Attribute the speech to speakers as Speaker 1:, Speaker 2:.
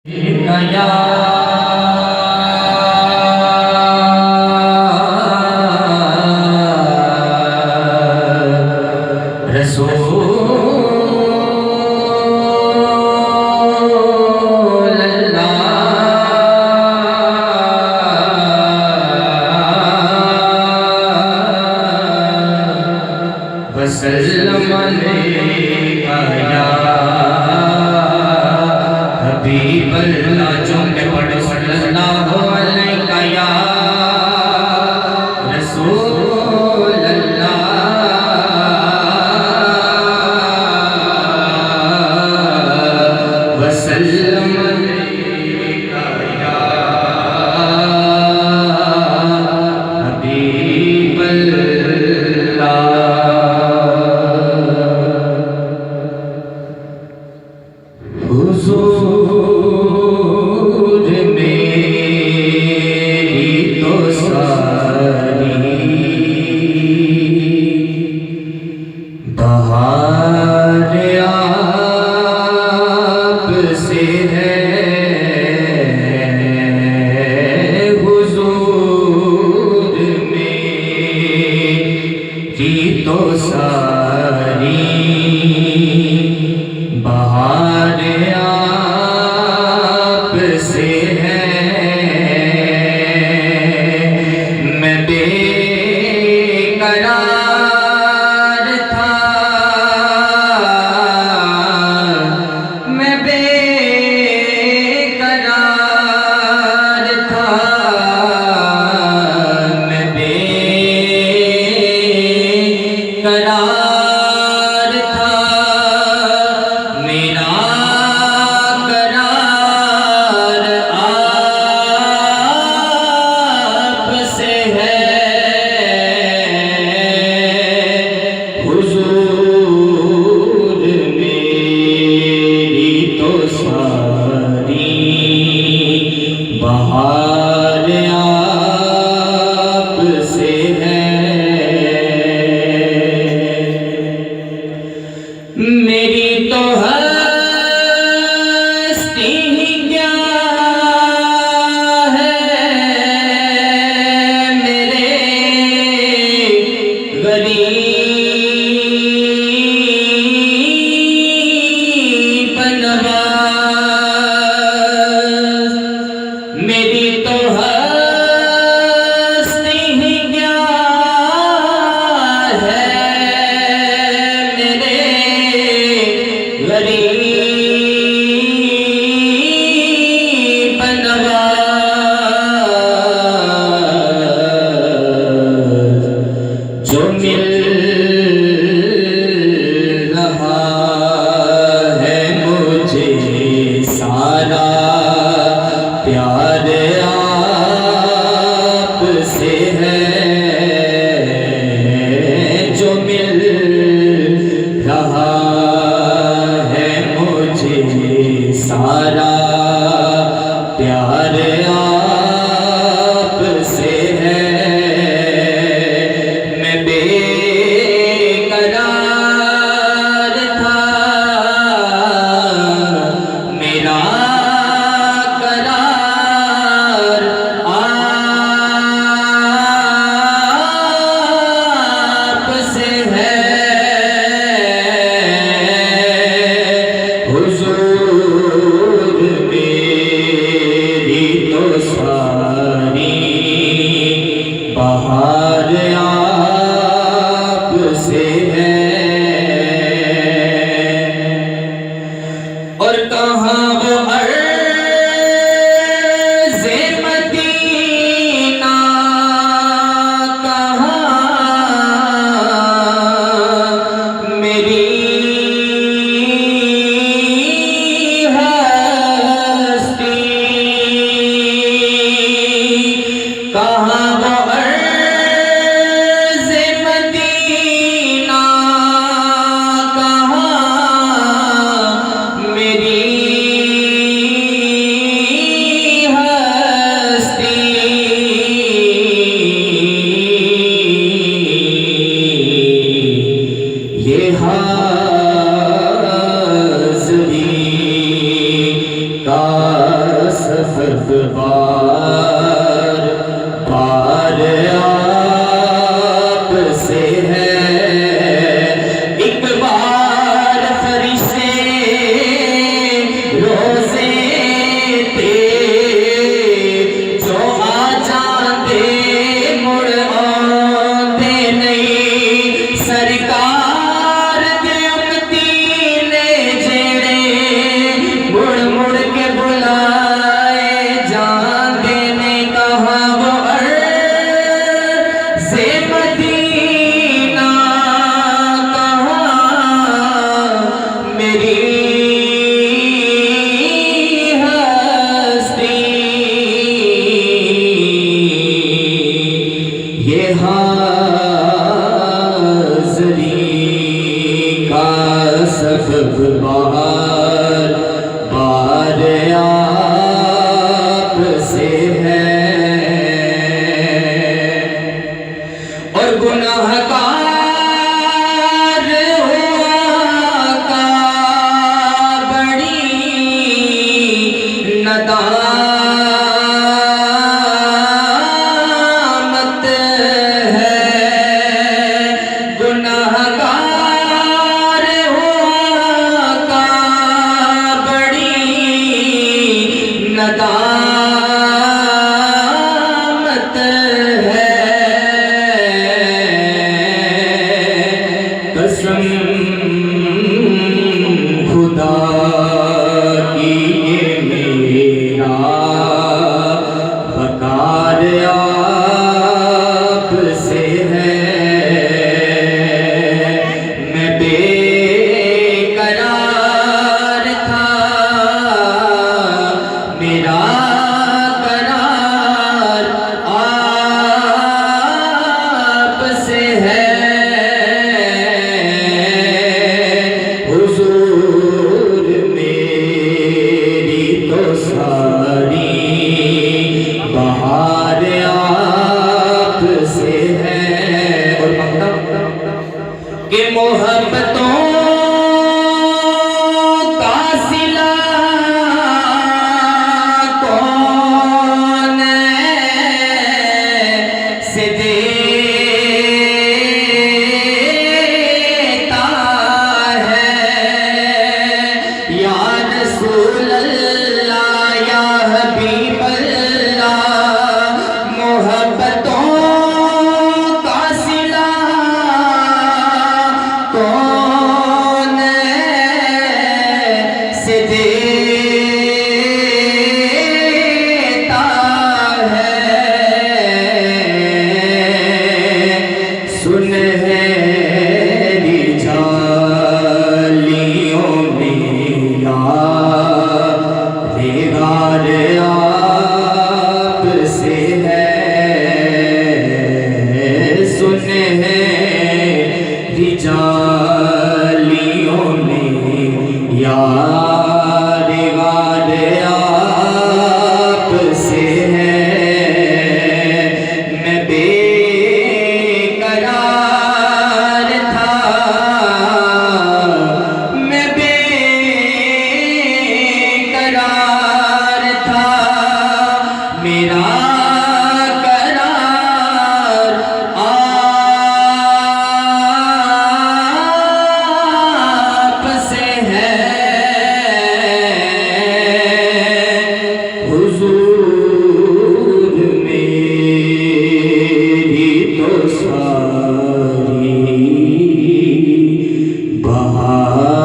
Speaker 1: गया वसल्लम अलैका या हबीब अल्लाह। जो के पढ़ो सल्लल्लाहु अलैका या रसूल अल्लाह। वसल्लम अलैका या हबीब अल्लाह। हुजूर मेरी तो सारी बहार आपसे है। हुजूर मेरी तो सारी बहार आपसे है। मैं बेकरार था, मैं बेकरार था, मैं बेकरार था। मेरा करार आपसे है। हुजूर मेरी तो सारी बहार आपसे है। मेरी तो हस्ती ही क्या है, मेरे गरीब नवाज़। मेरी तो हस्ती ही क्या है, मेरे गरीब नवाज़। जो मिल रहा है मुझे सारा प्यार आपसे है। जो मिल रहा है मुझे सारा प्यार आपसे है। मैं बेकरार था, मेरा करार आपसे है। हुजूर मेरी तो सारी बहार आपसे है। और कहाँ वो अर्ज़े मदीना, कहाँ मेरी हस्ती, कहाँ वो अर्ज़े सफद बार बार आप से है। एक बार फरिश्ते रोज़े ते जो आ जाते मुड़ आते नहीं। सरकार दे उम्मती ने जेड़े मुड़ मुड़ के बुलाए जाते ने कहा वो अर्ज़ मदीना कहा मेरी हस्ती। ये हाज़री का सबब बार बार आप से है। और गुनाहगार हुआ का बड़ी नदामत है। गुनाहगार हुआ का बड़ी नदामत है। कसम खुदा की ये मेरा वकार आप से है। मैं बेकरार था मेरा करार आप से है। हुजूर मेरी तो सारी बहार आप से है। और कि मोहब्बतों का सिला कौन से देता है। या रसूल अल्लाह या हबीब अल्लाह मोहब्बतों का सिला कौन से देता है। सुनहरी जालियों में यार आप से है। सुनहरी जालियों में यार आप से है। मैं बेकरार था मैं बेकरार था मेरा करार आप से है। हुजूर मेरी तो सारी बहार